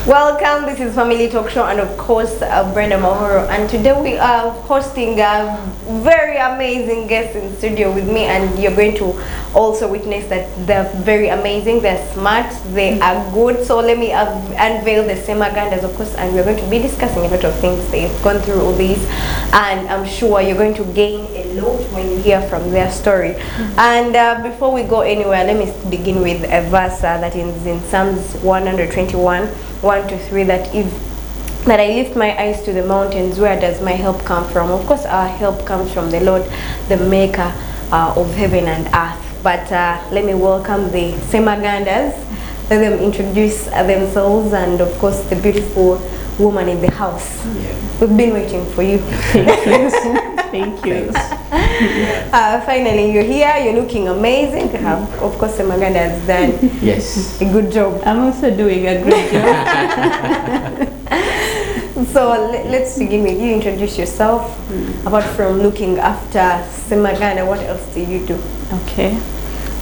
Welcome, this is Family Talk Show and of course Brenda Mahoro, and today we are hosting a very amazing guest in studio with me, and you're going to also witness that they're very amazing, they're smart, they are good. So let me unveil the Semagandas, of course, and we're going to be discussing a lot of things. They've gone through all these and I'm sure you're going to gain a lot when you hear from their story. And before we go anywhere, let me begin with a verse that is in Psalms 121 1-3, that I lift my eyes to the mountains. Where does my help come from? Of course, our help comes from the Lord, the maker of heaven and earth. But let me welcome the Semagandas. Let them introduce themselves, and of course the beautiful woman in the house. Yeah. We've been waiting for you. Thank you. Finally, you're here. You're looking amazing. Of course, Semaganda has done a good job. I'm also doing a great job. So let's begin with you. Introduce yourself. Apart from looking after Semaganda, what else do you do? Okay.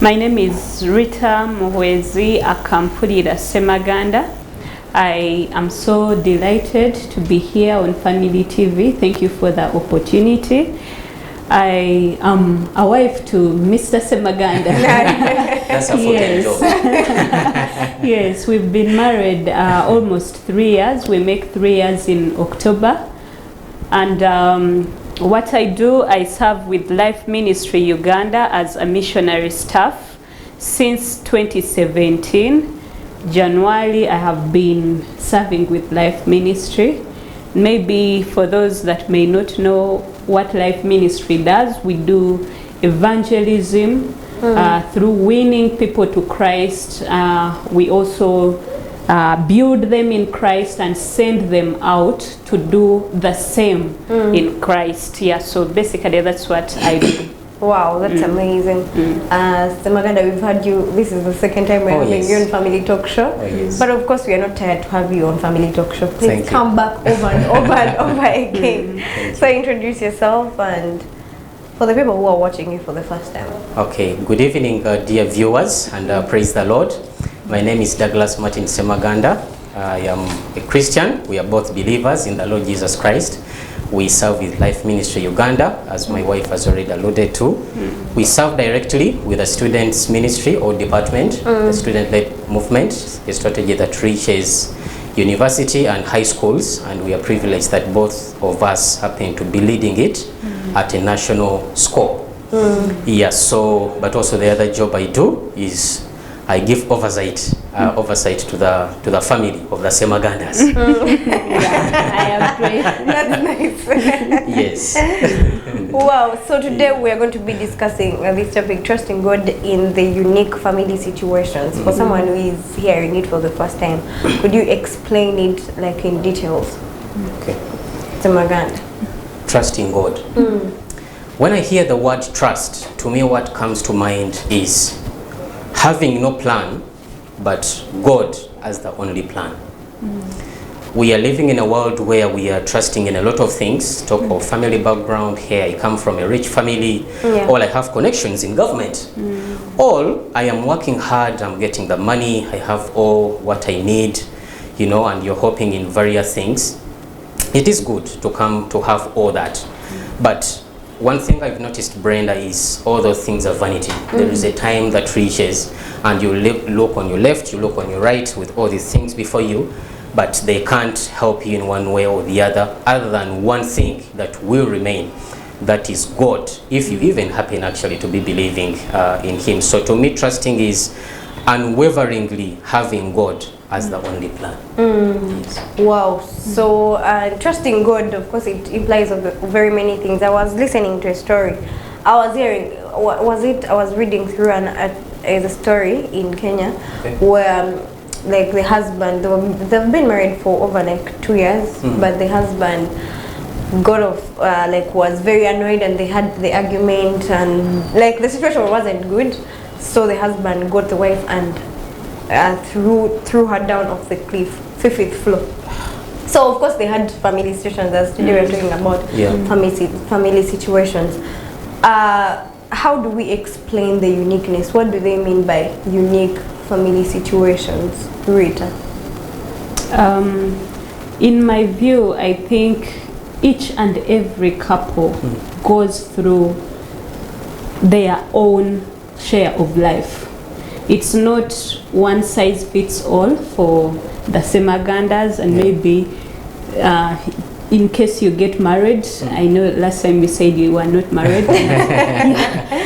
My name is Rita Muhwezi Akampulira Ssemaganda. I am so delighted to be here on Family TV. Thank you for the opportunity. I am a wife to Mr. Ssemaganda. That's a full-time job. Yes, we've been married almost 3 years. We make 3 years in October. And what I do, I serve with Life Ministry Uganda as a missionary staff since 2017. January, I have been serving with Life Ministry. Maybe for those that may not know what Life Ministry does, we do evangelism through winning people to Christ. We also build them in Christ and send them out to do the same in Christ. Yeah, so basically that's what I do. Wow, that's amazing. Ssemaganda, we've had you, this is the second time we're having you on Family Talk Show. But of course, we are not tired to have you on Family Talk Show. Please come back over and over and over again. So introduce yourself, and for the people who are watching you for the first time. Okay, good evening, dear viewers, and praise the Lord. My name is Douglas Martin Ssemaganda. I am a Christian. We are both believers in the Lord Jesus Christ. We serve with Life Ministry Uganda, as my wife has already alluded to. We serve directly with the students' ministry or department, the student-led movement, a strategy that reaches university and high schools, and we are privileged that both of us happen to be leading it at a national scope. Yes, so, but also the other job I do is I give oversight to the family of the Semagandas. I am great. That's nice. Yes. Wow. So today we are going to be discussing this topic: trusting God in the unique family situations. For someone who is hearing it for the first time, could you explain it like in details? Okay. Ssemaganda. Trusting God. When I hear the word trust, to me what comes to mind is having no plan, but God as the only plan. We are living in a world where we are trusting in a lot of things. Talk of family background. Here I come from a rich family. All I have connections in government. All I am working hard, I'm getting the money, I have all what I need, you know, and you're hoping in various things. It is good to come to have all that. But one thing I've noticed, Brenda, is all those things are vanity. There is a time that reaches and you look on your left, you look on your right with all these things before you, but they can't help you in one way or the other than one thing that will remain. That is God, if you even happen actually to be believing in Him. So to me, trusting is unwaveringly having God as the only plan. Yes. Wow. So trusting God, of course, it implies very many things. I was listening to a story. I was hearing, I was reading through a story in Kenya where like the husband, they've been married for over like 2 years, but the husband got off, was very annoyed, and they had the argument, and like the situation wasn't good. So the husband got the wife and threw her down off the cliff, 5th floor. So of course they had family situations, as today we're talking about family situations. How do we explain the uniqueness? What do they mean by unique family situations, Rita? In my view, I think each and every couple goes through their own share of life. It's not one size fits all for the Semagandas, and maybe in case you get married, I know last time you said you were not married.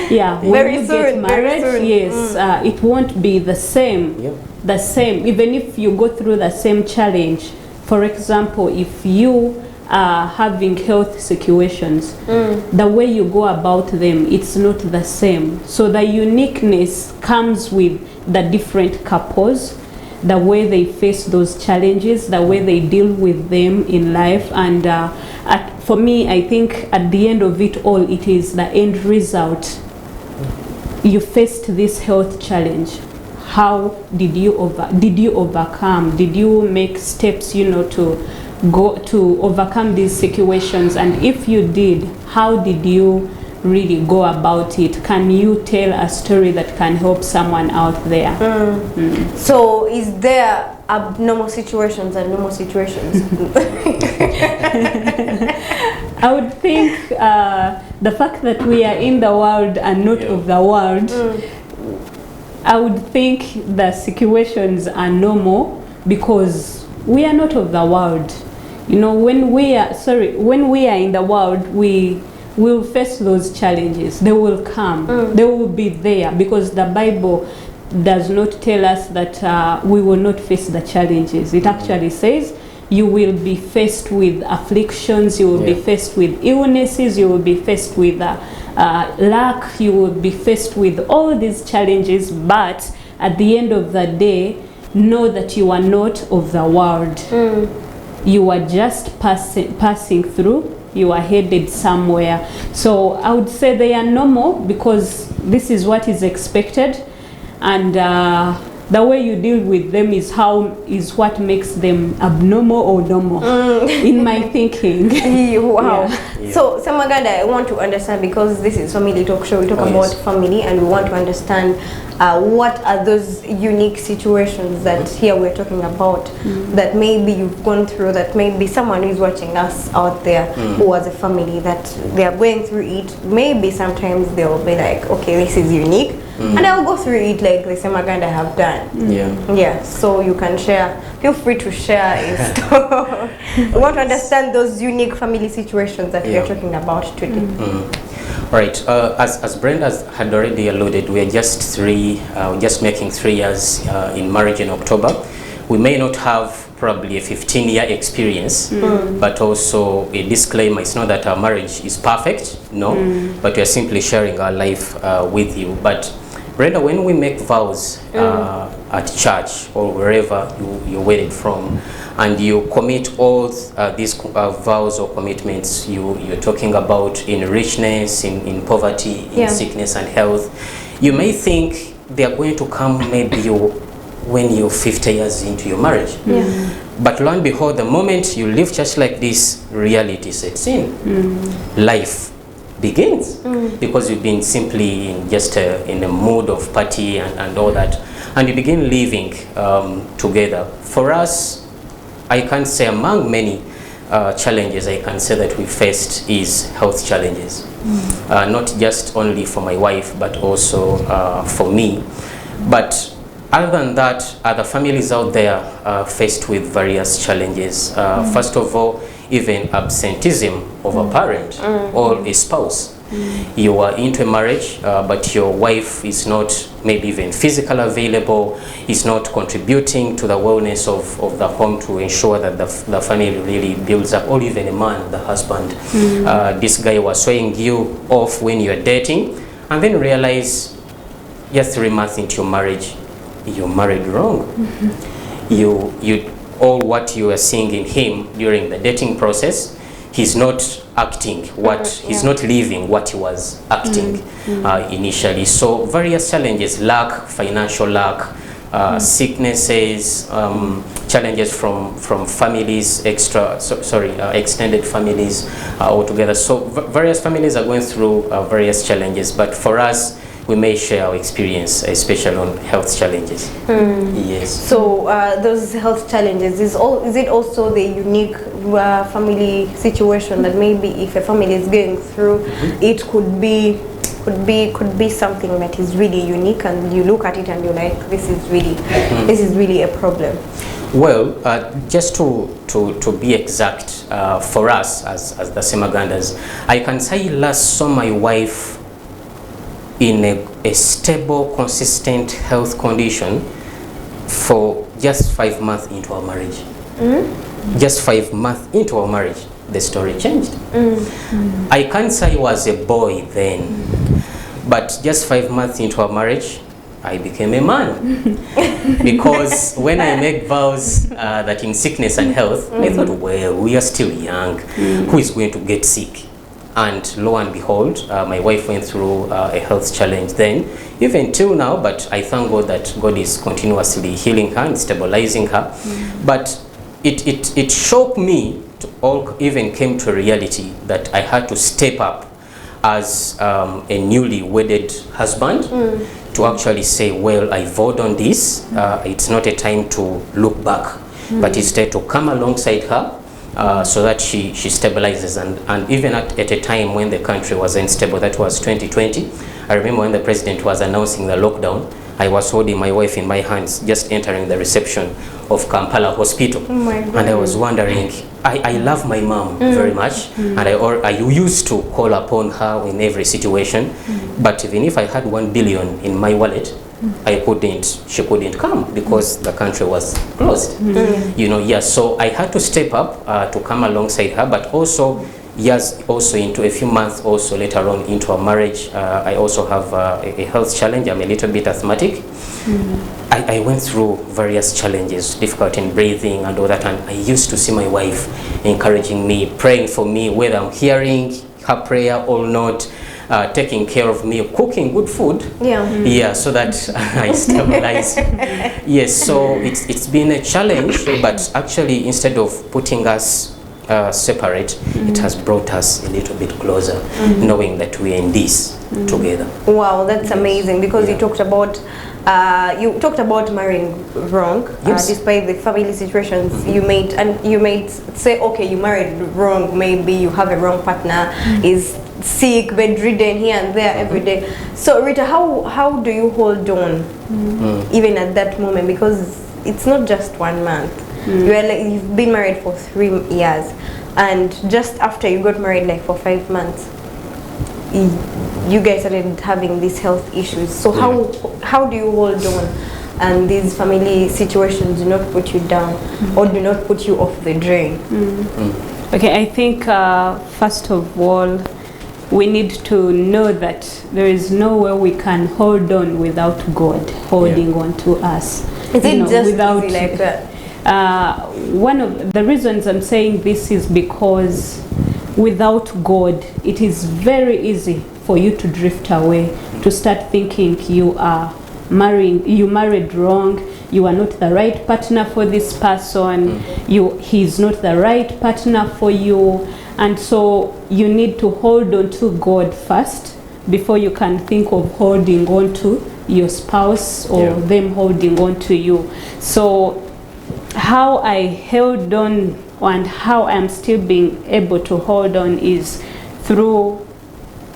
Yeah, when Very you soon, get married, very soon. yes, it won't be the same. Yeah. The same, even if you go through the same challenge. For example, if you are having health situations, the way you go about them, it's not the same. So the uniqueness comes with the different couples, the way they face those challenges, the way they deal with them in life. And for me, I think at the end of it all, it is the end result. You faced this health challenge. How did you overcome? Did you make steps, to go to overcome these situations? And if you did, how did you really go about it? Can you tell a story that can help someone out there? So is there abnormal situations and normal situations? I would think the fact that we are in the world and not of the world, I would think the situations are normal because we are not of the world. When we are in the world, we will face those challenges. They will come. They will be there because the Bible does not tell us that we will not face the challenges. It actually says you will be faced with afflictions, you will be faced with illnesses, you will be faced with lack, you will be faced with all these challenges, but at the end of the day, know that you are not of the world. You are just passing through. You are headed somewhere. So I would say they are normal because this is what is expected, and the way you deal with them is what makes them abnormal or normal, in my thinking. Wow. Yeah. So Ssemaganda, I want to understand, because this is Family Talk Show, we talk about family, and we want to understand what are those unique situations that here we're talking about, that maybe you've gone through, that maybe someone is watching us out there who has a family that they are going through it. Maybe sometimes they'll be like, okay, this is unique, and I'll go through it like the Ssemaganda have done. Yeah, so you can share, feel free to share a story. We want to understand those unique family situations that we are talking about today. Right, as Brenda had already alluded, we are just making 3 years in marriage in October. We may not have probably a 15-year experience, but also a disclaimer, it's not that our marriage is perfect, no, but we are simply sharing our life with you. But Brenda, when we make vows at church or wherever you're wedded from, and you commit all these vows or commitments you're talking about in richness, in poverty, in sickness and health, you may think they are going to come maybe when you're 50 years into your marriage. But lo and behold, the moment you leave church like this, reality sets in. Life begins because you've been simply in just in a mood of party and all that, and you begin living together. For us, I can say among many challenges I can say that we faced is health challenges, not just only for my wife but also for me. But other than that, other families out there are faced with various challenges. First of all, even absenteeism of a parent or a spouse. You are into a marriage, but your wife is not maybe even physically available, is not contributing to the wellness of the home to ensure that the family really builds up, or even a man, the husband. This guy was showing you off when you're dating, and then realize just 3 months into your marriage, you're married wrong. All what you are seeing in him during the dating process, he's not acting he's not living what he was acting initially. So various challenges, lack, financial lack, sicknesses, challenges from families, extended families altogether. So various families are going through various challenges, but for us, we may share our experience, especially on health challenges. Yes. So those health challenges, is it also the unique family situation that maybe if a family is going through, it could be something that is really unique, and you look at it and you're like, this is really a problem? Well, just to be exact, for us as the Semagandas, I can say last saw my wife in a stable, consistent health condition for just 5 months into our marriage. Just 5 months into our marriage, the story changed. I can't say I was a boy then, but just 5 months into our marriage, I became a man. Because when I make vows that in sickness and health, I thought, well, we are still young. Who is going to get sick? And lo and behold, my wife went through a health challenge then, even till now, but I thank God that God is continuously healing her and stabilizing her. But it shocked me to all, even came to a reality that I had to step up as a newly wedded husband to actually say, well, I vowed on this, it's not a time to look back, but instead to come alongside her so that she stabilizes. And even at a time when the country was unstable, that was 2020, I remember when the president was announcing the lockdown, I was holding my wife in my hands, just entering the reception of Kampala Hospital. Oh my God. And I was wondering, I love my mom very much, and I used to call upon her in every situation, but even if I had 1 billion in my wallet, she couldn't come because the country was closed. You know, yes, so I had to step up to come alongside her, but also, yes, also into a few months also later on into our marriage, I also have a health challenge. I'm a little bit asthmatic. I went through various challenges, difficult in breathing and all that, and I used to see my wife encouraging me, praying for me, whether I'm hearing her prayer or not, taking care of me, cooking good food, so that I stabilize. Yes, so it's been a challenge, but actually instead of putting us separate, it has brought us a little bit closer, knowing that we are in this together. Wow, that's amazing, because you talked about marrying wrong, despite the family situations you made, and you may say, okay, you married wrong, maybe you have a wrong partner, is sick, bedridden here and there every day. So Rita, how do you hold on even at that moment, because it's not just 1 month. You've been married for 3 years, and just after you got married, like for 5 months, you guys started having these health issues. So how do you hold on, and these family situations do not put you down or do not put you off the drain? Okay, I think first of all, we need to know that there is no way we can hold on without God holding on to us. Is it just without, easy like that? One of the reasons I'm saying this is because without God, it is very easy for you to drift away, to start thinking you married wrong, you are not the right partner for this person, he's not the right partner for you, and so you need to hold on to God first before you can think of holding on to your spouse or them holding on to you. So how I held on and how I'm still being able to hold on is through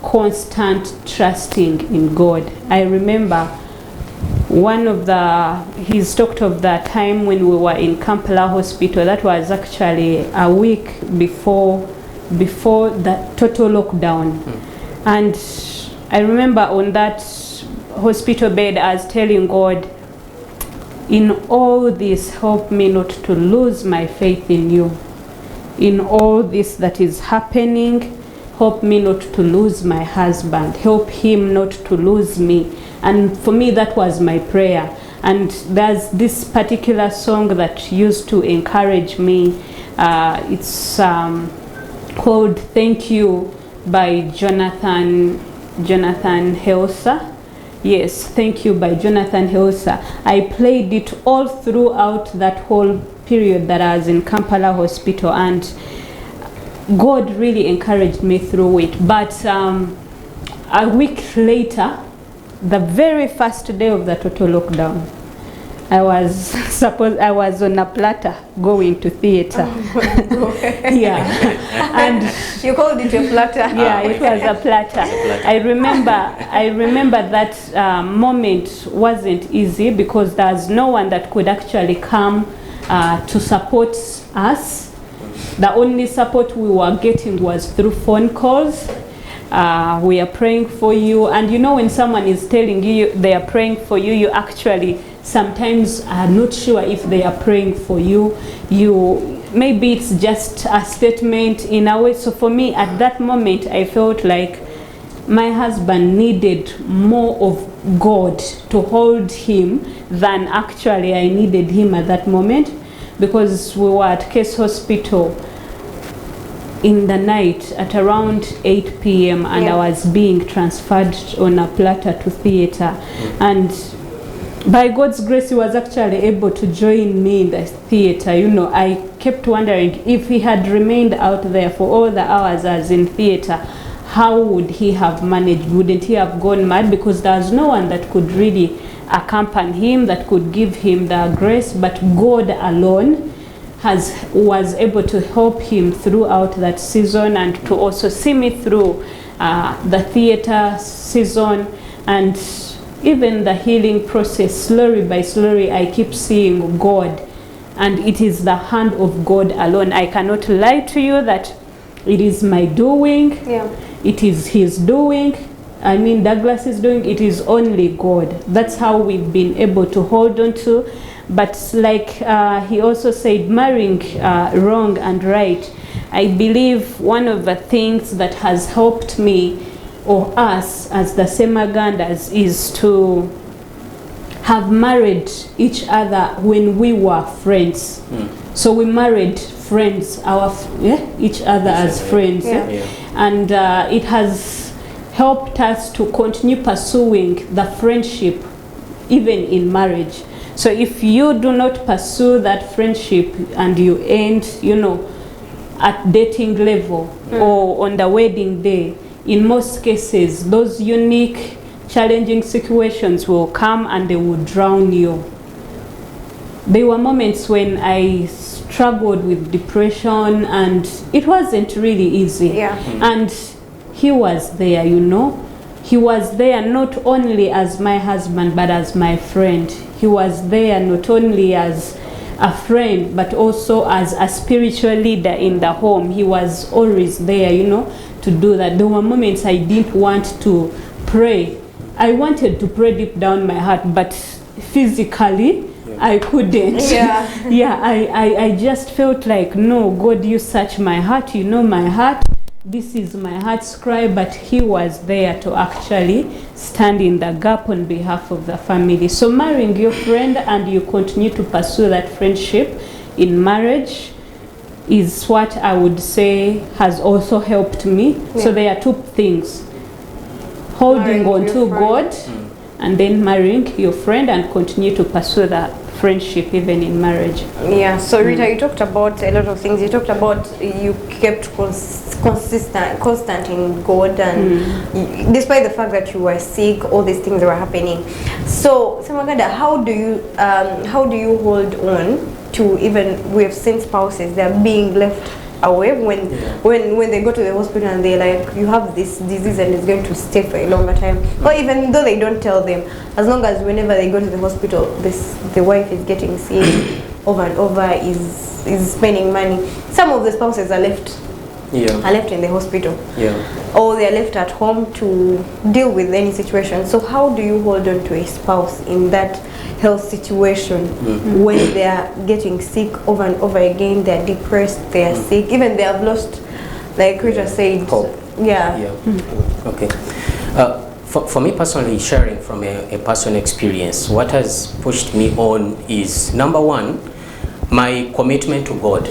constant trusting in God. I remember he's talked of the time when we were in Kampala Hospital. That was actually a week before the total lockdown. And I remember on that hospital bed, I was telling God, in all this, help me not to lose my faith in you. In all this that is happening, help me not to lose my husband. Help him not to lose me. And for me, that was my prayer. And there's this particular song that used to encourage me. It's called Thank You by Jonathan Helsa. Yes, Thank You by Jonathan Helsa. I played it all throughout that whole period that I was in Kampala Hospital, and God really encouraged me through it. But a week later, the very first day of the total lockdown, I was on a platter going to theater. Yeah. And you called it a platter? Yeah, it was a platter. I remember that moment wasn't easy because there's no one that could actually come to support us. The only support we were getting was through phone calls. We are praying for you, and you know, when someone is telling you they are praying for you, you actually sometimes are not sure if they are praying for you. Maybe it's just a statement in a way. So for me, at that moment, I felt like my husband needed more of God to hold him than actually I needed him at that moment, because we were at Case Hospital in the night at around 8 p.m. and I was being transferred on a platter to theater. And by God's grace, he was actually able to join me in the theater. You know, I kept wondering if he had remained out there for all the hours I was in theater, how would he have managed? Wouldn't he have gone mad? Because there's no one that could really accompany him, that could give him the grace, but God alone was able to help him throughout that season and to also see me through the theater season and even the healing process. Slowly by slowly, I keep seeing God, and it is the hand of God alone. I cannot lie to you that it is my doing. It is his doing. I mean, Douglas is doing. It is only God. That's how we've been able to hold on to. But like he also said, marrying wrong and right, I believe one of the things that has helped me or us as the Semagandas is to have married each other when we were friends. So we married friends, each other as friends. And it has helped us to continue pursuing the friendship even in marriage. So if you do not pursue that friendship and you end, you know, at dating level or on the wedding day, in most cases, those unique, challenging situations will come and they will drown you. There were moments when I struggled with depression and it wasn't really easy. And he was there, you know. He was there not only as my husband, but as my friend. He was there not only as a friend, but also as a spiritual leader in the home. He was always there, you know, to do that. There were moments I didn't want to pray. I wanted to pray deep down my heart, but physically, I couldn't. I just felt like, no, God, you search my heart, you know my heart. This is my heart's cry, but he was there to actually stand in the gap on behalf of the family. So marrying your friend and you continue to pursue that friendship in marriage is what I would say has also helped me. So there are two things: holding on to God and then marrying your friend and continue to pursue that friendship even in marriage. So Rita, you talked about a lot of things. You talked about you kept constant in God, and despite the fact that you were sick, all these things were happening. So Ssemaganda, how do you hold on to, even we have seen spouses, they're being left away when they go to the hospital and they're like, you have this disease and it's going to stay for a longer time, or even though they don't tell them, as long as whenever they go to the hospital, the wife is getting sick over and over, is spending money. Some of the spouses are left in the hospital, or they are left at home to deal with any situation. So how do you hold on to a spouse in that health situation when they are getting sick over and over again? They're depressed, they are sick, even they have lost, like Rita said, hope. Okay. For me personally, sharing from a personal experience, what has pushed me on is, number one, my commitment to God.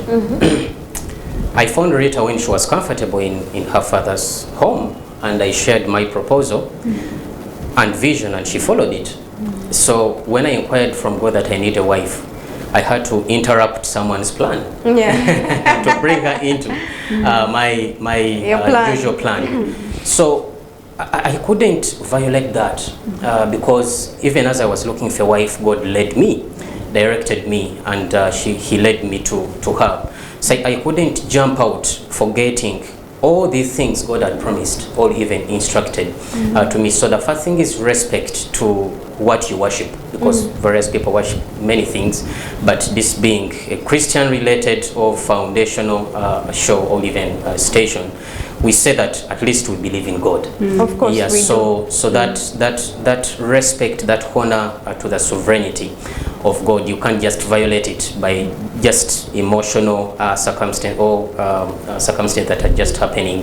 I found Rita when she was comfortable in her father's home, and I shared my proposal and vision, and she followed it. So when I inquired from God that I need a wife, I had to interrupt someone's plan to bring her into my usual plan. So I couldn't violate that because even as I was looking for a wife, God led me, directed me, and he led me to her. So I couldn't jump out forgetting all these things God had promised or even instructed to me. So the first thing is respect to what you worship, because various people worship many things, but this being a Christian related or foundational show or even station, we say that at least we believe in God. Of course, yeah, we so do. so that respect, that honor to the sovereignty of God, you can't just violate it by just emotional circumstance or circumstance that are just happening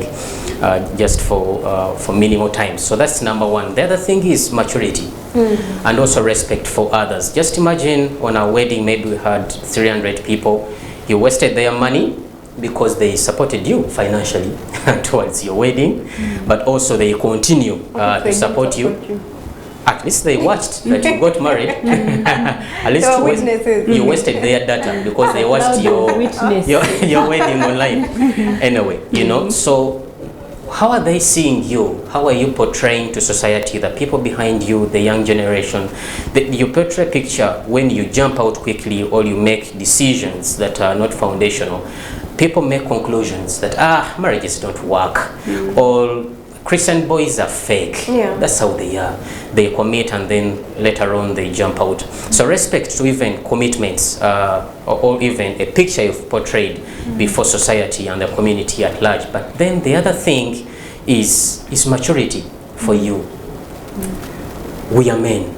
just for minimal time. So that's number one. The other thing is maturity and also respect for others. Just imagine on a wedding, maybe we had 300 people. You wasted their money because they supported you financially towards your wedding, but also they continue to support you. At least they watched that you got married. At least you wasted their data because they watched your wedding online. Anyway, you know, so how are they seeing you? How are you portraying to society, the people behind you, the young generation? You portray a picture when you jump out quickly or you make decisions that are not foundational. People make conclusions that, marriages don't work, or Christian boys are fake. Yeah. That's how they are. They commit and then later on they jump out. So respect to even commitments or even a picture you've portrayed before society and the community at large. But then the other thing is maturity for you. We are men.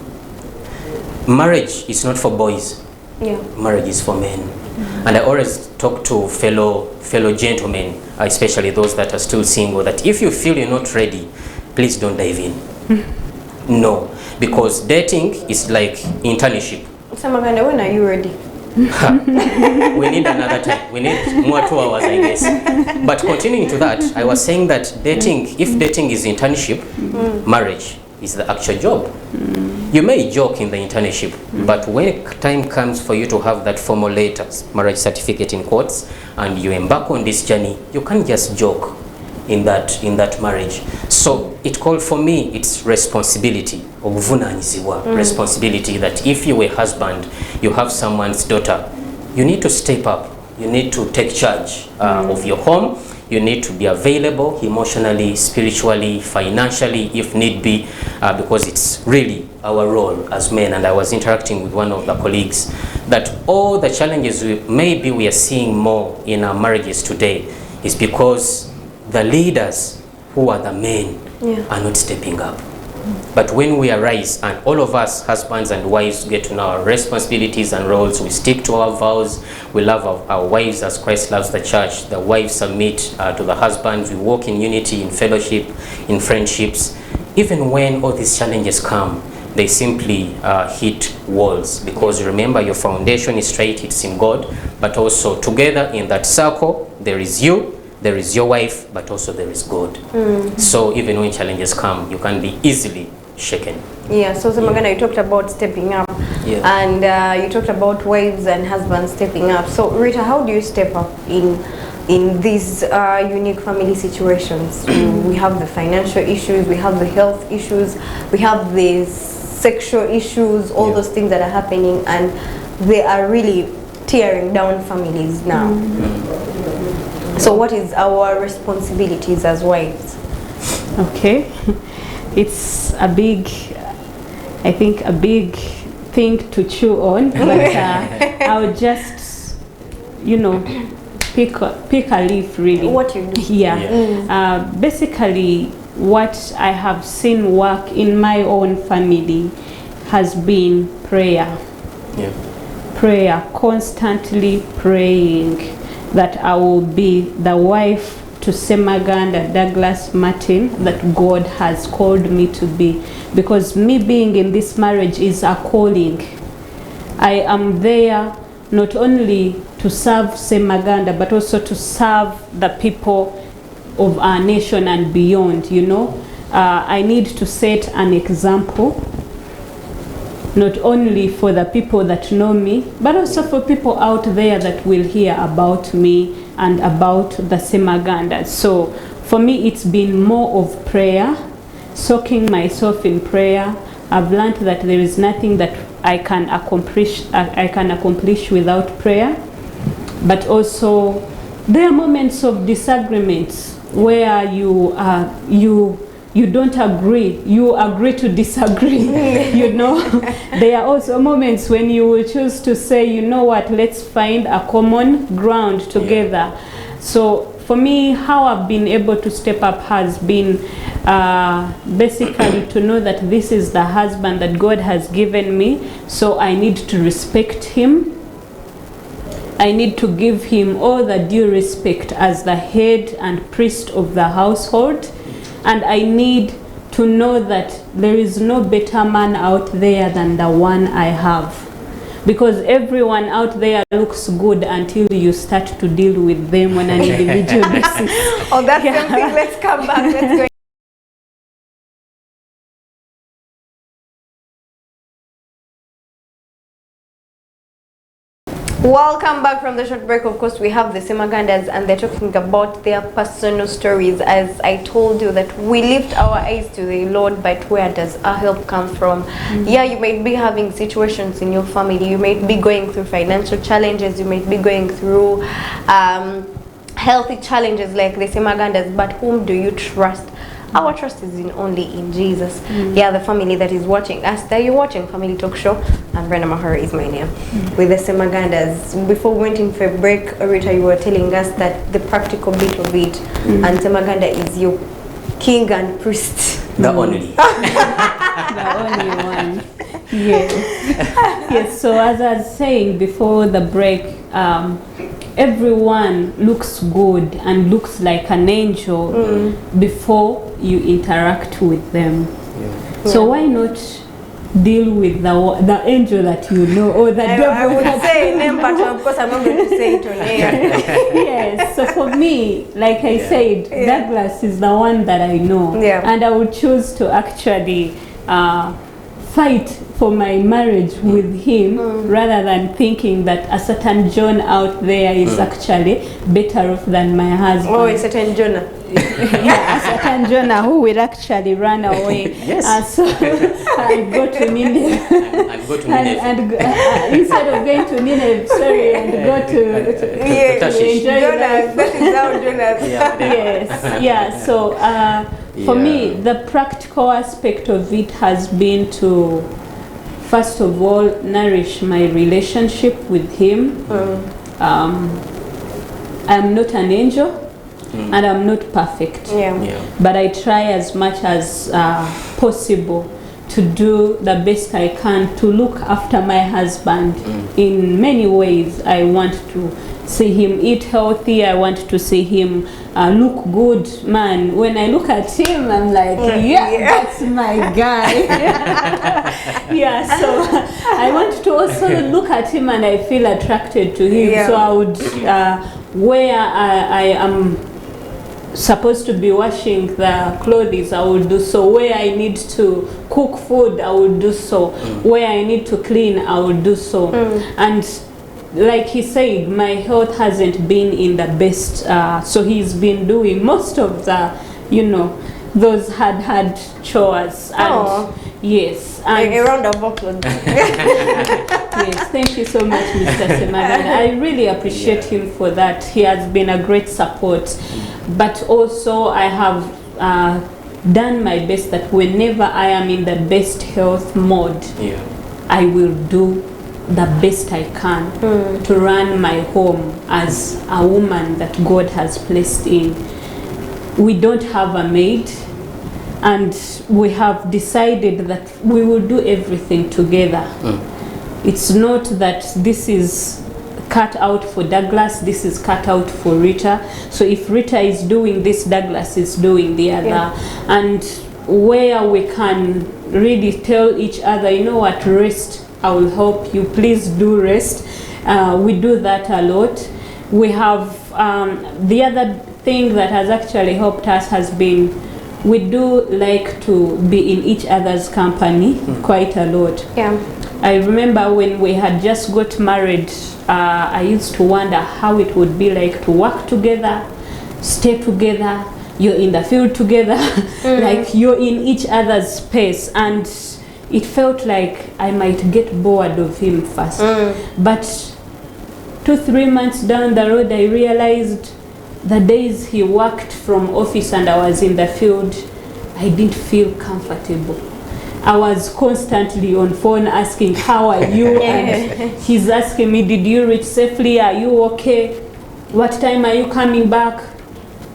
Marriage is not for boys. Yeah. Marriage is for men. And I always talk to fellow gentlemen, especially those that are still single, that if you feel you're not ready, please don't dive in. No, because dating is like internship. Ssemaganda, when are you ready? We need another time. We need more 2 hours, I guess. But continuing to that, I was saying that dating, if dating is internship, marriage is the actual job. You may joke in the internship, but when time comes for you to have that formal letter, marriage certificate in quotes, and you embark on this journey, you can't just joke in that marriage. So it called for me, it's responsibility, responsibility that if you were a husband, you have someone's daughter, you need to step up. You need to take charge of your home. You need to be available emotionally, spiritually, financially, if need be, because it's really our role as men. And I was interacting with one of the colleagues that all the challenges maybe we are seeing more in our marriages today is because the leaders who are the men are not stepping up. But when we arise and all of us, husbands and wives, get to know our responsibilities and roles, we stick to our vows, we love our wives as Christ loves the church, the wives submit to the husbands, we walk in unity, in fellowship, in friendships. Even when all these challenges come, they simply hit walls, because remember, your foundation is straight, it's in God, but also together in that circle, there is you, there is your wife, but also there is God. So even when challenges come, you can be easily shaken. Yeah, so Ssemaganda, you talked about stepping up, and you talked about wives and husbands stepping up. So Rita, how do you step up in these unique family situations? We have the financial issues, we have the health issues, we have the sexual issues, all those things that are happening, and they are really tearing down families now. So what is our responsibilities as wives? Okay, it's a big, I think a big thing to chew on, but I'll just, you know, pick a leaf really. What you do? Basically, what I have seen work in my own family has been prayer. Prayer, constantly praying that I will be the wife to Ssemaganda Douglas Martin that God has called me to be. Because me being in this marriage is a calling. I am there not only to serve Ssemaganda, but also to serve the people of our nation and beyond, you know. I need to set an example, not only for the people that know me, but also for people out there that will hear about me and about the Ssemaganda. So for me, it's been more of prayer, soaking myself in prayer. I've learned that there is nothing that I can accomplish without prayer. But also there are moments of disagreements where you don't agree, you agree to disagree. You know, there are also moments when you will choose to say, you know what, let's find a common ground together. So for me, how I've been able to step up has been basically to know that this is the husband that God has given me, so I need to respect him. I need to give him all the due respect as the head and priest of the household. And I need to know that there is no better man out there than the one I have. Because everyone out there looks good until you start to deal with them on an individual basis. Oh, that's something. Let's come back. Let's go. Welcome back from the short break. Of course, we have the Semagandas, and they're talking about their personal stories. As I told you, that we lift our eyes to the Lord, but where does our help come from? Yeah, you might be having situations in your family. You might be going through financial challenges. You might be going through healthy challenges like the Semagandas. But whom do you trust? Our trust is only in Jesus. Yeah, the family that is watching us, that you're watching Family Talk Show, and Brenda Mahara is my name, with the Semagandas. Before we went in for a break, Rita, you were telling us that the practical bit of it, and Semaganda is your king and priest. The only. The only one. Yes. Yes, so as I was saying before the break, everyone looks good and looks like an angel before you interact with them. So why not deal with the angel that you know, or the devil? I would say name, but of course I'm not going to say it on air. Yes, so for me, like I said, Douglas is the one that I know, and I would choose to actually fight for my marriage with him rather than thinking that a certain John out there is actually better off than my husband. Oh, a certain Jonah. Yeah, a certain Jonah who will actually run away. Yes. So I go to Nineveh. And go to Nineveh. And instead of going to Nineveh, sorry, and go to Tarshish. enjoy Jonah, life. that is how Jonah. Yes, yeah. So for me, the practical aspect of it has been to, first of all, nourish my relationship with him. I'm not an angel, and I'm not perfect. But I try as much as possible to do the best I can to look after my husband in many ways. I want to see him eat healthy. I want to see him look good. Man, when I look at him, I'm like, that's my guy. So I want to also look at him and I feel attracted to him. So I would, where I am supposed to be washing the clothes, I will do so. Where I need to cook food, I will do so. Where I need to clean, I will do so. And like he said, my health hasn't been in the best, so he's been doing most of the, those hard chores. And yes, and a round of applause. yes, thank you so much, Mr. Ssemaganda. I really appreciate him for that. He has been a great support. But also I have done my best that whenever I am in the best health mode, I will do the best I can to run my home as a woman that God has placed in. We don't have a maid, and we have decided that we will do everything together. It's not that this is cut out for Douglas, this is cut out for Rita. So if Rita is doing this, Douglas is doing the other. And where we can really tell each other, you know what, rest, I will help you, please do rest. We do that a lot. We have, the other thing that has actually helped us has been, we do like to be in each other's company quite a lot. I remember when we had just got married, I used to wonder how it would be like to work together, stay together, you're in the field together, like you're in each other's space, and it felt like I might get bored of him first. But 2-3 months down the road, I realized the days he worked from office and I was in the field, I didn't feel comfortable. I was constantly on phone asking, how are you? And he's asking me, did you reach safely? Are you okay? What time are you coming back?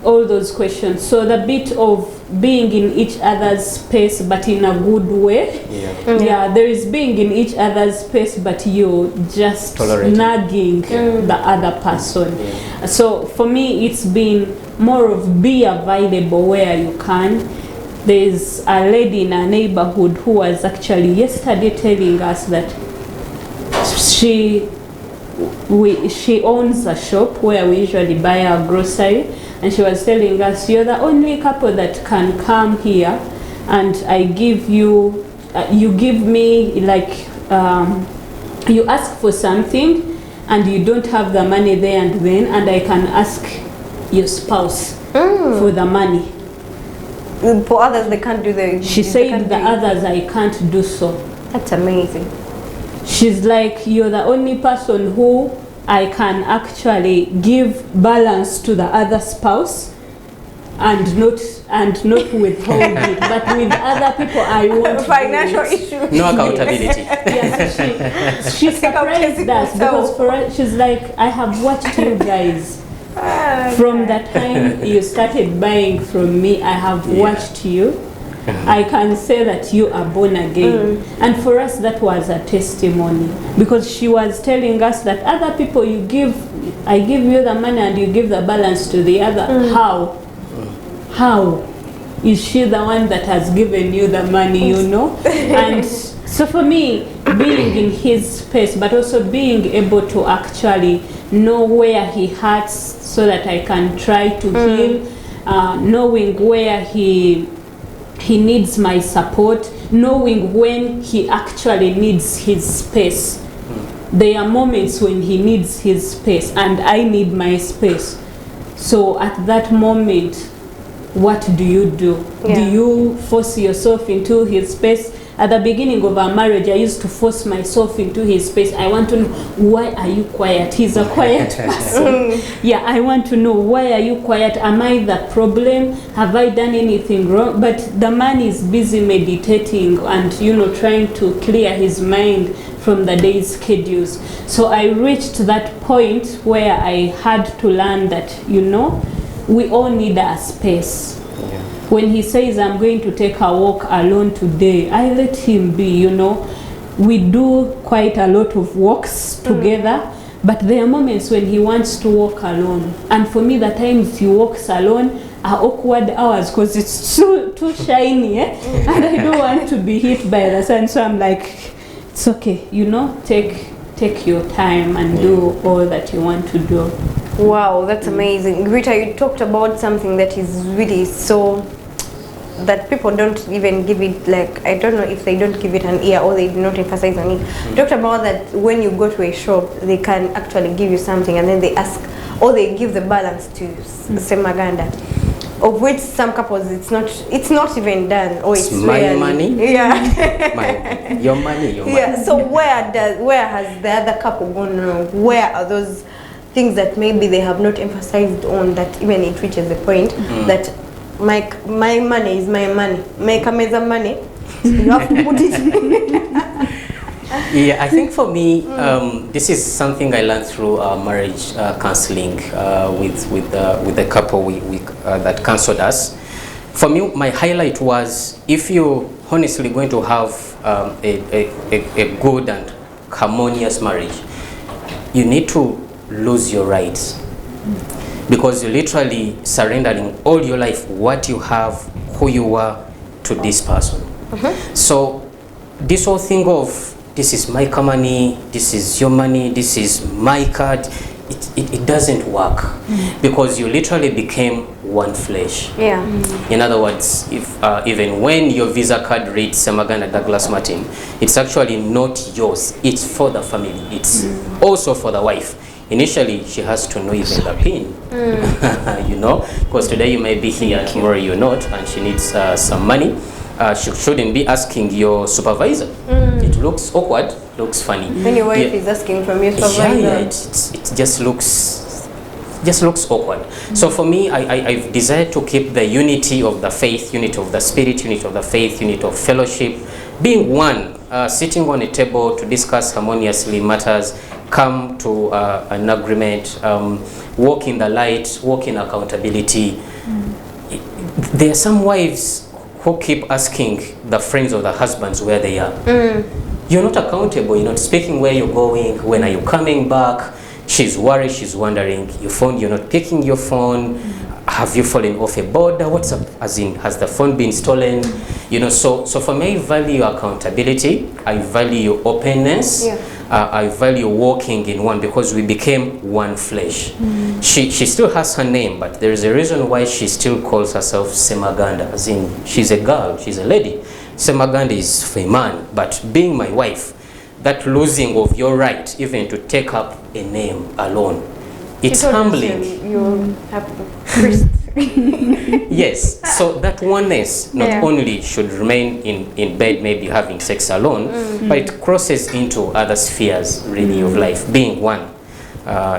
All those questions. So the bit of being in each other's space, but in a good way. Yeah, there is being in each other's space, but you just nagging the other person. So for me, it's been more of be available where you can. There's a lady in our neighborhood who was actually yesterday telling us that she owns a shop where we usually buy our grocery, and she was telling us, you're the only couple that can come here and I give you, you give me like, you ask for something and you don't have the money there and then, and I can ask your spouse for the money. For others, they can't do the... She said the others, I can't do so. That's amazing. She's like, you're the only person who I can actually give balance to the other spouse and not withhold it. But with other people, I want financial issue. No accountability. Yes, she surprised us because for us, she's like, I have watched you guys. From the time you started buying from me, I have watched you. I can say that you are born again. And for us, that was a testimony, because she was telling us that other people, I give you the money and you give the balance to the other. How is she the one that has given you the money, you know? And so for me, being in his space, but also being able to actually know where he hurts so that I can try to heal, knowing where he needs my support, knowing when he actually needs his space. There are moments when he needs his space and I need my space. So at that moment, what do you do? Do you force yourself into his space? At the beginning of our marriage, I used to force myself into his space. I want to know, why are you quiet? He's a quiet person. I want to know, why are you quiet? Am I the problem? Have I done anything wrong? But the man is busy meditating and, trying to clear his mind from the day's schedules. So I reached that point where I had to learn that, we all need a space. When he says, I'm going to take a walk alone today, I let him be, We do quite a lot of walks together, but there are moments when he wants to walk alone. And for me, the times he walks alone are awkward hours because it's too shiny, and I don't want to be hit by the sun. So I'm like, it's okay, take your time and do all that you want to do. Wow, that's amazing. Rita, you talked about something that is really so, that people don't even give it, like, I don't know if they don't give it an ear or they do not emphasize on it. You talked about that when you go to a shop, they can actually give you something and then they ask, or they give the balance to Ssemaganda, of which some couples it's not even done, or it's my rarely. money. Your money. So where has the other couple gone wrong? Where are those things that maybe they have not emphasized on, that even it reaches the point that my money is my money. Make a meza money. You have to put it. I think for me, this is something I learned through marriage counseling with the couple that counseled us. For me, my highlight was, if you're honestly going to have a good and harmonious marriage, you need to lose your rights, because you're literally surrendering all your life, what you have, who you are, to this person. So this whole thing of, this is my money, this is your money, this is my card, it doesn't work, because you literally became one flesh. In other words, if even when your Visa card reads Ssemaganda Douglas Martin, it's actually not yours, it's for the family, it's also for the wife. initially she has to know even the pin. You know, because today you may be here, tomorrow you're not, and she needs some money. She shouldn't be asking your supervisor. It looks awkward, looks funny. When your wife is asking from your supervisor. Yeah, it just looks awkward. So for me, I've desired to keep the unity of the faith, unity of the spirit, unity of the faith, unity of fellowship, being one, sitting on a table to discuss harmoniously matters, come to an agreement, walk in the light, walk in accountability. There are some wives who keep asking the friends of the husbands where they are. You're not accountable, you're not speaking where you're going, when are you coming back. She's worried, she's wondering, your phone, you're not picking your phone, have you fallen off a border, what's up, as in, has the phone been stolen? You know, so for me, I value accountability, I value openness, I value walking in one, because we became one flesh. She still has her name, but there is a reason why she still calls herself Ssemaganda, as in, she's a girl, she's a lady. Ssemaganda is for a man, but being my wife, that losing of your right even to take up a name alone, it's humbling. You have Christ. Yes, so that oneness not only should remain in bed, maybe having sex alone, but it crosses into other spheres really of life, being one.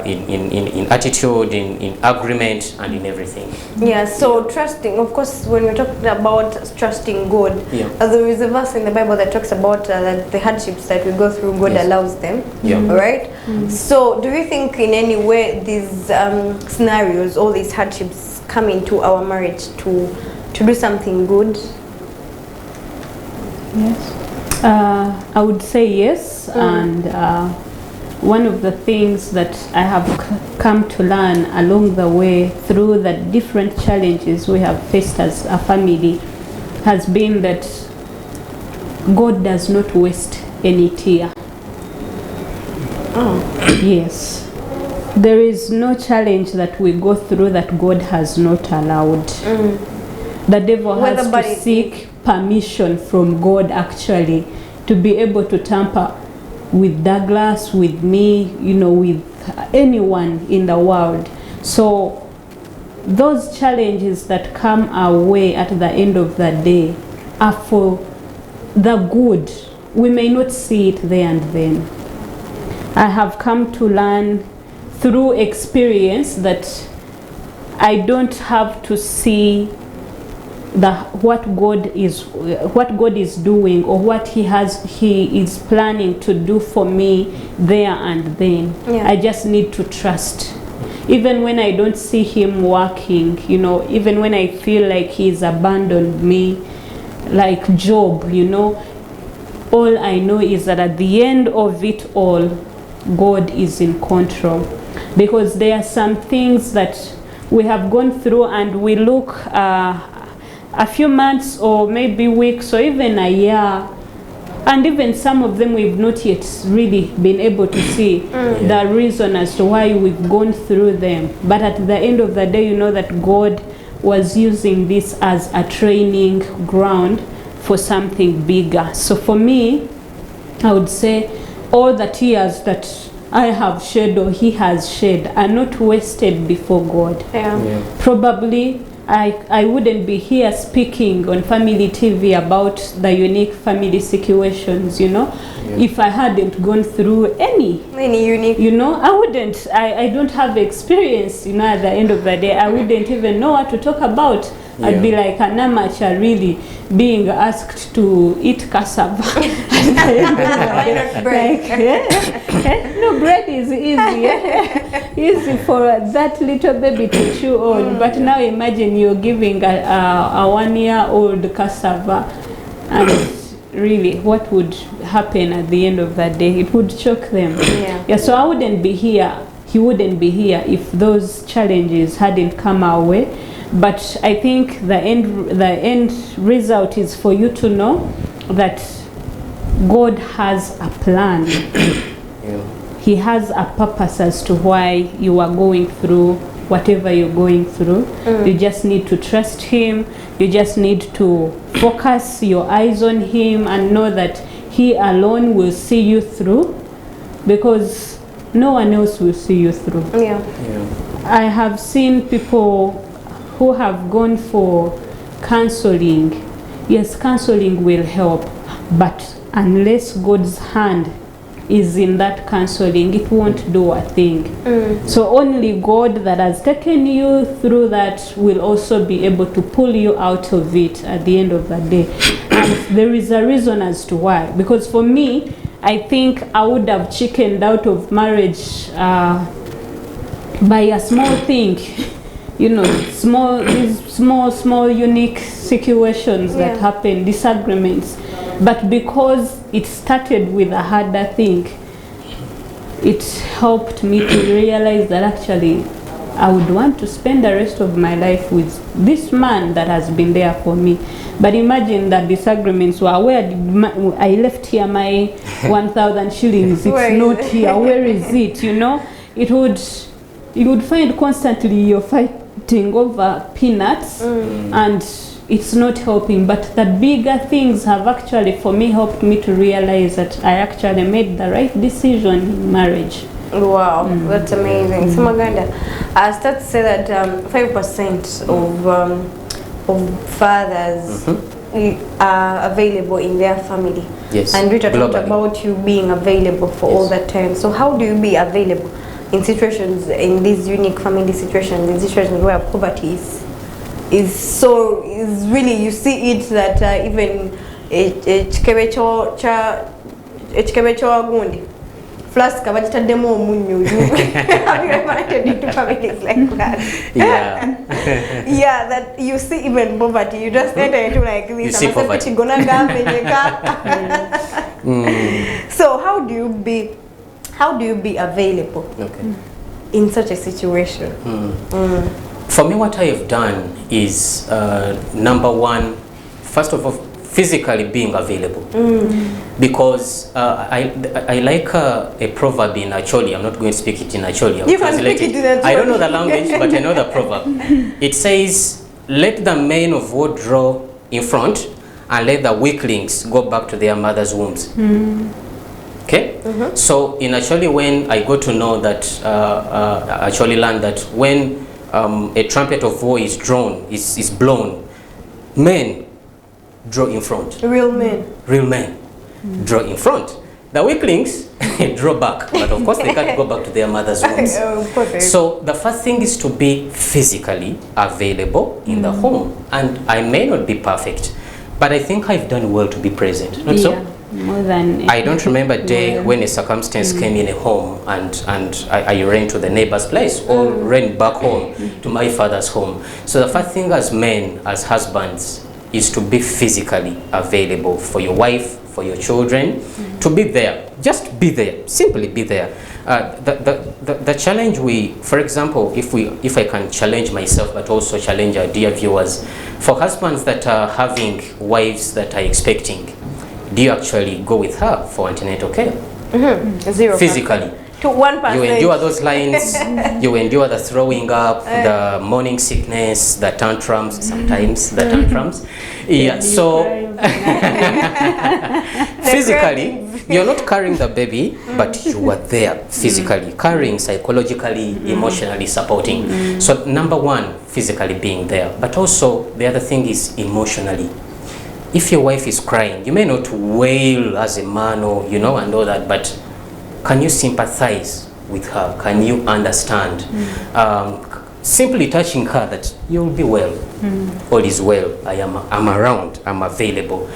In attitude, in agreement, and in everything. Yeah, so trusting, of course, when we're talking about trusting God, there is a verse in the Bible that talks about that the hardships that we go through, God allows them, right? So do you think in any way these scenarios, all these hardships come into our marriage to do something good? Yes. I would say yes, and one of the things that I have come to learn along the way through the different challenges we have faced as a family has been that God does not waste any tear. Yes. There is no challenge that we go through that God has not allowed. The devil has to seek permission from God actually to be able to tamper with Douglas, with me, you know, with anyone in the world. So those challenges that come our way at the end of the day are for the good. We may not see it there and then. I have come to learn through experience that I don't have to see what God is doing or what he is planning to do for me there and then. I just need to trust. Even when I don't see him working, you know, even when I feel like he's abandoned me, like Job, you know, all I know is that at the end of it all, God is in control. Because there are some things that we have gone through and we look a few months or maybe weeks or even a year, and even some of them we've not yet really been able to see the reason as to why we've gone through them. But at the end of the day, you know that God was using this as a training ground for something bigger. So for me, I would say all the tears that I have shed or he has shed are not wasted before God. Probably I wouldn't be here speaking on family TV about the unique family situations, you know, if I hadn't gone through any unique, you know, I don't have experience, you know, at the end of the day, I wouldn't even know what to talk about. I'd be like an amateur really being asked to eat cassava. Why not bread? No, bread is easy. Easy for that little baby to chew on. But now imagine you're giving a 1-year-old cassava, and really what would happen at the end of that day? It would choke them. So I wouldn't be here. He wouldn't be here if those challenges hadn't come our way. But I think the end result is for you to know that God has a plan. He has a purpose as to why you are going through whatever you're going through. You just need to trust him. You just need to focus your eyes on him and know that he alone will see you through. Because no one else will see you through. Yeah. I have seen people who have gone for counseling. Yes, counseling will help, but unless God's hand is in that counseling, it won't do a thing. So only God that has taken you through that will also be able to pull you out of it at the end of the day. And there is a reason as to why. Because for me, I think I would have chickened out of marriage by a small thing. You know, small unique situations that happen, disagreements. But because it started with a harder thing, it helped me to realize that actually I would want to spend the rest of my life with this man that has been there for me. But imagine that disagreements were, where did I left here my 1,000 shillings, it's not here, where is it, you know? You would find constantly you're fighting over peanuts and it's not helping. But the bigger things have actually, for me, helped me to realize that I actually made the right decision in marriage. Wow, that's amazing. Ssemaganda, I start to say that 5% of fathers are available in their family. Yes. And Rita talked about you being available for all that time. So how do you be available in situations, in these unique family situations, in situations where poverty is really, you see it that even ekikebecho wagundi flask abagitaddemu omunyu. Have you ever entered into families like that? Yeah, that you see even poverty, you just enter into like this. You see poverty. So how do you be available in such a situation? For me, what I have done is number one, first of all, physically being available. Because I like a proverb in Acholi. I'm not going to speak it in Acholi. You can speak it in Acholi. I don't know the language, but I know the proverb. It says, let the men of war draw in front and let the weaklings go back to their mother's wombs. Okay? So in Acholi, when I got to know that, Acholi learned that when a trumpet of war is drawn, is blown, men draw in front. Real men. Real men draw in front. The weaklings draw back, but of course they can't go back to their mother's wombs. So the first thing is to be physically available in the home. And I may not be perfect, but I think I've done well to be present. Not so? More than I don't remember a day when a circumstance came in a home and I ran to the neighbor's place or ran back home to my father's home. So the first thing as men, as husbands, is to be physically available for your wife, for your children, to be there. Just be there. Simply be there. The challenge for example, if I can challenge myself, but also challenge our dear viewers, for husbands that are having wives that are expecting, do you actually go with her for antenatal care? 0%. Physically. To 1%. You endure those lines, you endure the throwing up, the morning sickness, the tantrums, sometimes the tantrums. Yeah, so physically, you're not carrying the baby, but you are there physically, carrying, psychologically, emotionally supporting. So number one, physically being there, but also the other thing is emotionally. If your wife is crying, you may not wail as a man or, you know, and all that, but can you sympathize with her? Can you understand? Simply touching her that you'll be well, all is well, I'm around, I'm available,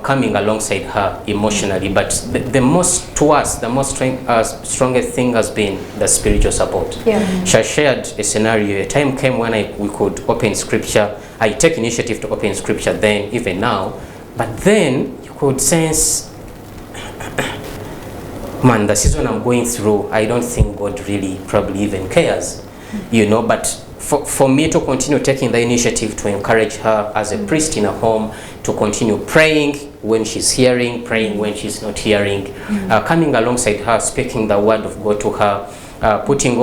coming alongside her emotionally. But the most, to us, the most strongest thing has been the spiritual support. She shared a scenario. A time came when we could open scripture. I take initiative to open scripture then, even now, but then you could sense, man, the season I'm going through, I don't think God really probably even cares, you know. But for me to continue taking the initiative to encourage her as a priest in a home, to continue praying when she's hearing, praying when she's not hearing, coming alongside her, speaking the word of God to her, switching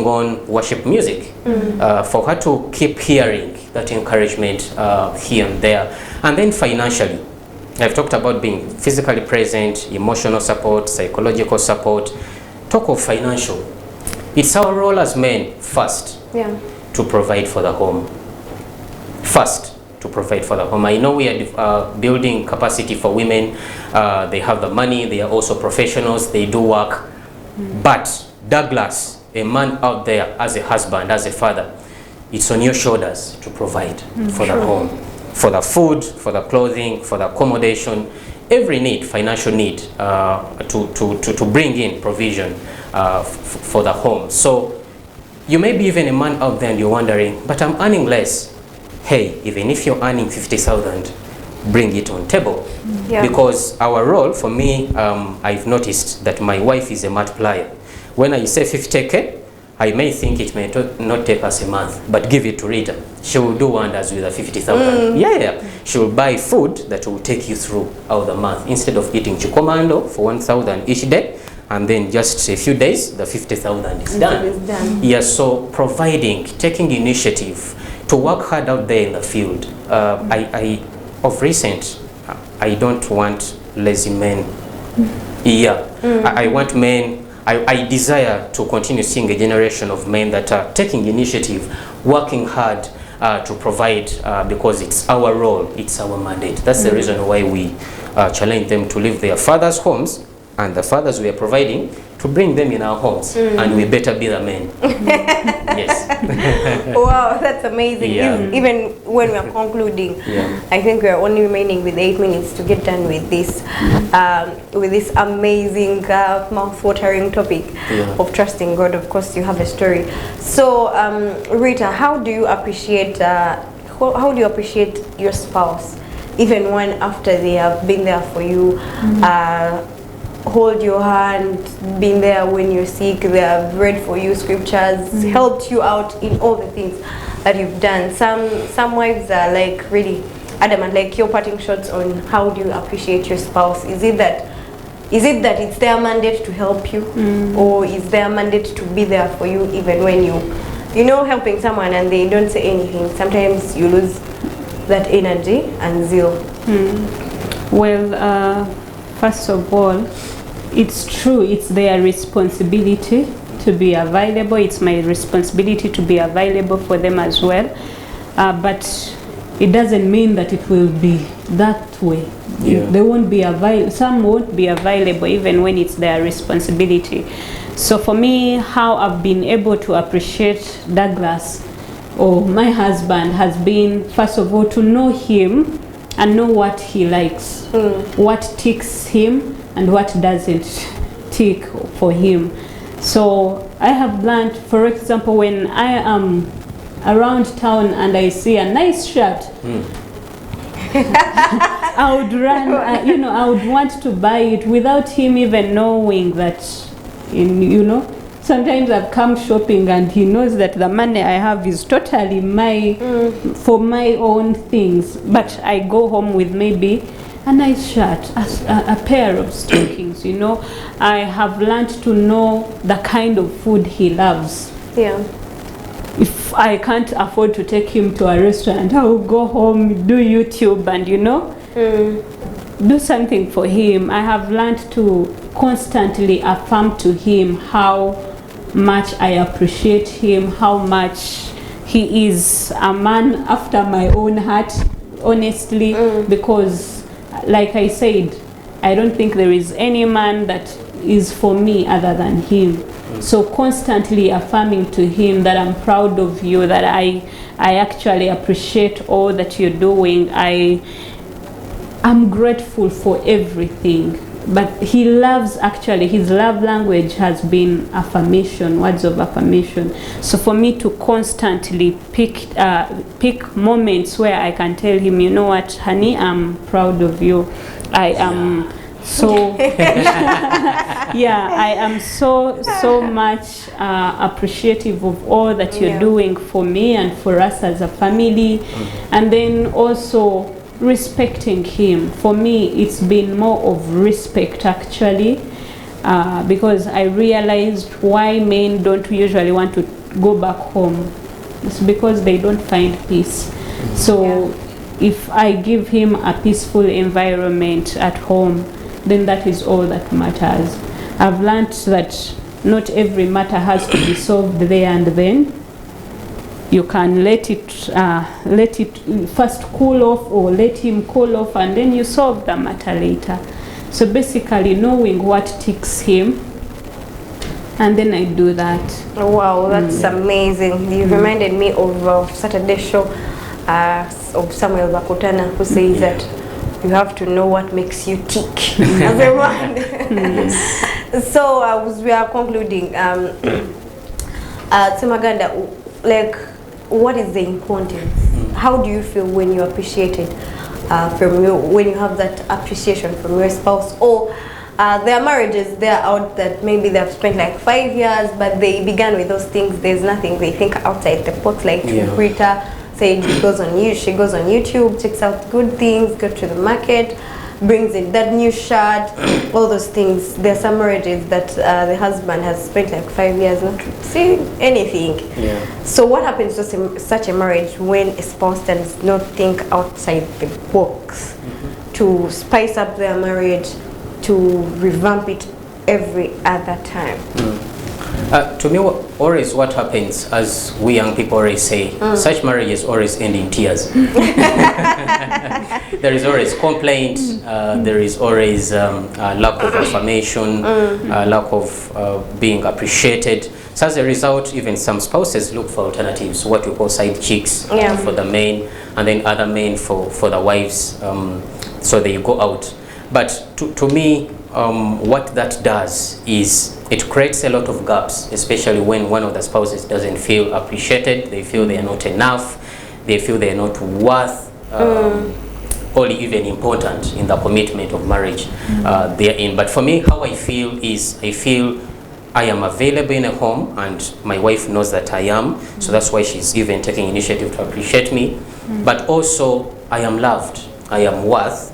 on worship music, for her to keep hearing that encouragement here and there. And then financially, I've talked about being physically present, emotional support, psychological support. talk of financial, it's our role as men first to provide for the home. First, to provide for the home. I know we are building capacity for women. They have the money. They are also professionals. They do work. But Douglas, a man out there as a husband, as a father, it's on your shoulders to provide for the home, for the food, for the clothing, for the accommodation, every need, financial need, to bring in provision for the home. So you may be even a man out there and you're wondering, but I'm earning less. Hey, even if you're earning 50,000, bring it on table. Because our role, for me, I've noticed that my wife is a multiplier. When I say 50K, I may think it may not take us a month, but give it to Rita. She will do wonders with the 50,000. She will buy food that will take you through all the month. Instead of eating chikomando for 1,000 each day, and then just a few days, the 50,000 is done. Yes, so providing, taking initiative, to work hard out there in the field. Of recent, I don't want lazy men. I want men. I desire to continue seeing a generation of men that are taking initiative, working hard to provide, because it's our role, it's our mandate. That's the reason why we challenge them to leave their fathers' homes, and the fathers we are providing, to bring them in our homes, and we better be the men. Yes. Wow, that's amazing. Even when we are concluding, I think we are only remaining with 8 minutes to get done with this amazing, mouth-watering topic of trusting God. Of course, you have a story. So, Rita, how do you appreciate your spouse, even when after they have been there for you? Hold your hand, been there when you're sick, they have read for you scriptures, helped you out in all the things that you've done. Some wives are like really adamant, like your parting shots on how do you appreciate your spouse. Is it that it's their mandate to help you, or is their mandate to be there for you even when you know helping someone and they don't say anything? Sometimes you lose that energy and zeal. Well, first of all, it's true, it's their responsibility to be available. It's my responsibility to be available for them as well. But it doesn't mean that it will be that way. They won't be available. Some won't be available even when it's their responsibility. So for me, how I've been able to appreciate Douglas, or my husband, has been, first of all, to know him and know what he likes, what ticks him and what doesn't tick for him. So I have learned, for example, when I am around town and I see a nice shirt, I would run, I would want to buy it without him even knowing that, sometimes I've come shopping and he knows that the money I have is totally for my own things. But I go home with maybe a nice shirt, a pair of stockings, I have learned to know the kind of food he loves. If I can't afford to take him to a restaurant, I will go home, do YouTube and, do something for him. I have learned to constantly affirm to him how much I appreciate him, how much he is a man after my own heart, honestly, because like I said, I don't think there is any man that is for me other than him. So constantly affirming to him that I'm proud of you, that I actually appreciate all that you're doing. I'm grateful for everything. But he loves, actually, his love language has been affirmation, words of affirmation. So for me to constantly pick moments where I can tell him, you know what, honey, I'm proud of you. I am so, I am so much appreciative of all that you're doing for me and for us as a family. And then also respecting him. For me, it's been more of respect, actually, because I realized why men don't usually want to go back home. It's because they don't find peace. So if I give him a peaceful environment at home, then that is all that matters. I've learned that not every matter has to be solved there and then. You can let it first cool off, or let him cool off, and then you solve the matter later. So basically knowing what ticks him, and then I do that. Wow, that's amazing. You reminded me of Saturday show of Samuel Bakutana, who says that you have to know what makes you tick as a man. So as we are concluding, Ssemaganda, like, what is the importance? How do you feel when you're appreciated when you have that appreciation from your spouse? Or there are marriages there out that maybe they've spent like 5 years, but they began with those things. There's nothing they think outside the box, like Rita said, she goes on YouTube, checks out good things, go to the market, brings in that new shirt, all those things. There are some marriages that the husband has spent like 5 years not seeing anything. So what happens to such a marriage when a spouse does not think outside the box to spice up their marriage, to revamp it every other time? To me, always what happens, as we young people always say, such marriages always end in tears. There is always complaint, there is always lack of affirmation, lack of being appreciated. So as a result, even some spouses look for alternatives, what we call side chicks for the men, and then other men for the wives, so they go out. But to me, what that does is it creates a lot of gaps, especially when one of the spouses doesn't feel appreciated, they feel they are not enough, they feel they are not worth or even important in the commitment of marriage they are in. But for me, how I feel is, I feel I am available in a home, and my wife knows that I am, so that's why she's even taking initiative to appreciate me. But also, I am loved, I am worth,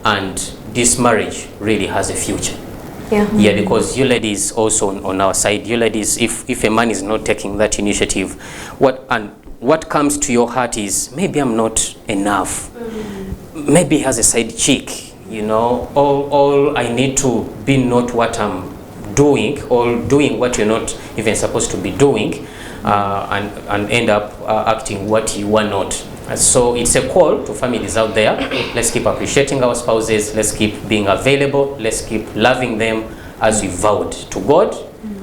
and this marriage really has a future. Yeah, because you ladies also on our side, you ladies, if a man is not taking that initiative, what comes to your heart is, maybe I'm not enough. Maybe he has a side chick, you know, all I need to be not what I'm doing, or doing what you're not even supposed to be doing, and end up acting what you are not. So it's a call to families out there. Let's keep appreciating our spouses. Let's keep being available. Let's keep loving them as we vowed to God,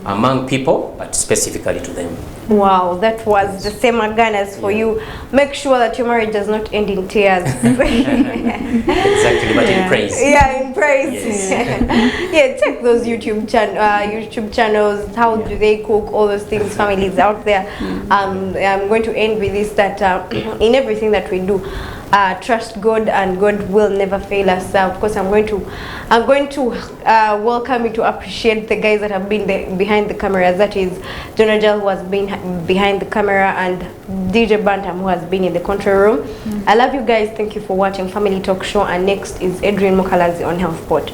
among people, but specifically to them. Wow, that was the Ssemaganda for you. Make sure that your marriage does not end in tears. Exactly, but in praise. Yeah, in praise. Yeah, check those YouTube channels. How do they cook? All those things, families out there. I'm going to end with this, that in everything that we do, trust God, and God will never fail us. Of course, I'm going to welcome you to appreciate the guys that have been behind the cameras. That is Jonajal, who has been behind the camera, and DJ Bantam, who has been in the control room. I love you guys. Thank you for watching Family Talk Show, and next is Adrian Mokalazi on Health Pod.